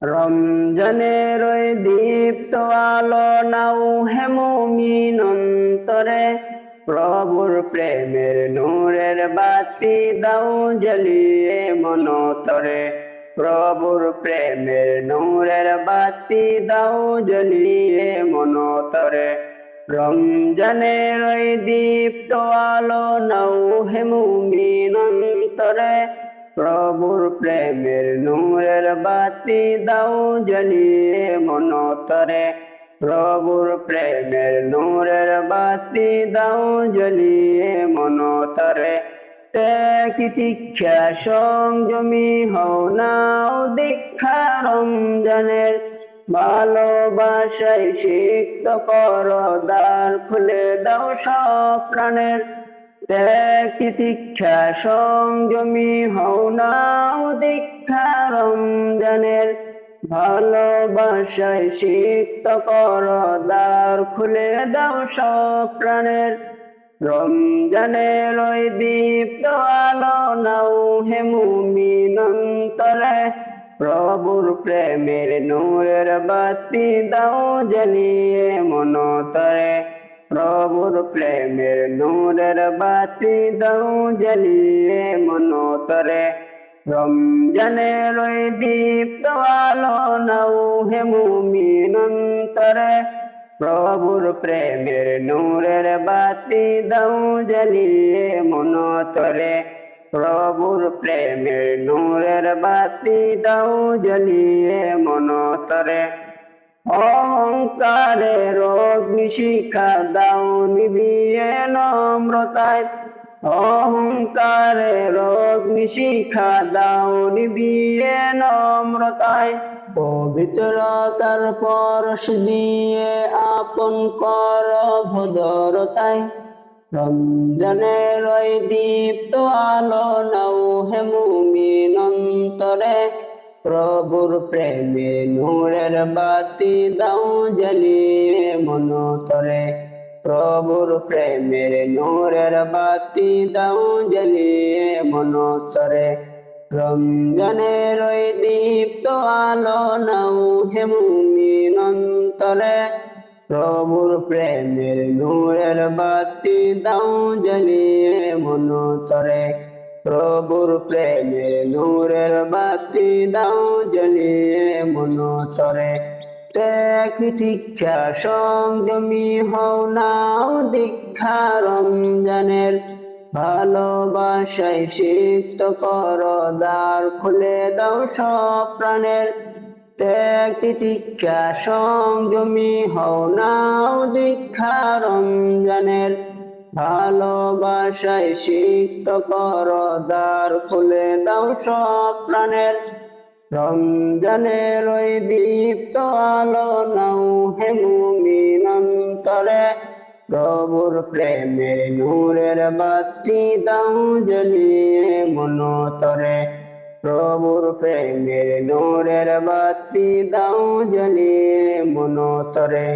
রমজানের ওই দীপ্ত আলো নাও হে মুমিন অন্তরে, প্রভুর প্রেমের নূরের বাতি দাও জ্বালিয়ে মনতরে। প্রভুর প্রেমের নূরের বাতি দাও জ্বালিয়ে মনতরে। রমজানের ওই দীপ্ত আলো নাও হে মুমিন অন্তরে, প্রভুর প্রেমের নূরের বাতি দাও জ্বালিয়ে মনতরে। প্রভুর প্রেমের নূরের বাতি দাও জ্বালিয়ে মনতরে। তিতিক্ষা সংযমী হও নাও দীক্ষা রমজানের, ভালোবাসায় সিক্ত কর দ্বার খুলে দাও সব প্রাণের। তিতিক্ষা সংযমী হও নাও দীক্ষা রমজানের, ভালোবাসায় সিক্ত কর দ্বার খুলে দাও সব প্রাণের। রমজানের ওই দীপ্ত আলো নাও হে মুমিন অন্তরে, প্রভুর প্রেমের নূরের বাতি দাও জ্বালিয়ে মনতরে। প্রভুর প্রেমের নূরের বাতি দাও জ্বালিয়ে মনতরে। রমজানের ওই দীপ্ত আলো নাও হে মুমিন অন্তরে, প্রভুর প্রেমের নূরের বাতি দাও জ্বালিয়ে মনতরে। প্রভুর প্রেমের নূরের বাতি দাও জ্বালিয়ে মনতরে। অহংকারের অগ্নিশিখা দাও নিভিয়ে নম্রতায়, অহংকারের অগ্নিশিখা দাও নিভিয়ে নম্রতায়। পবিত্রতার পরশ দিয়ে আপন কর ভদ্রতায়, রমজানের ওই দীপ্ত আলো নাও হে মুমিন অন্তরে, প্রভুর প্রেমে নূরের বাতি দাও জ্বালিয়ে মনতরে। প্রভুর প্রেমের নূরের বাতি দাও জ্বালিয়ে মনতরে। রমজানের ওই দীপ্ত আলো নাও হে মুমিন অন্তরে, প্রভুর প্রেমের নূরের বাতি দাও জ্বালিয়ে মনতরে। প্রভুর প্রেমের নূরের বাতি দাও জ্বালিয়ে মনতরে। তিতিক্ষা সংযমী হও নাও দীক্ষা রমজানের, ভালোবাসায় সিক্ত কর দ্বার খুলে দাও সব প্রাণের। তিতিক্ষা সংযমী হও নাও দীক্ষা রমজানের, ভালোবাসায় সিক্ত কর দ্বার খুলে দাও সব প্রাণের। রমজানের ওই দীপ্ত আলো নাও হে মুমিন অন্তরে, প্রভুর প্রেমের নূরের বাতি দাও জ্বালিয়ে মনতরে। প্রভুর প্রেমের নূরের বাতি দাও জ্বালিয়ে মনতরে।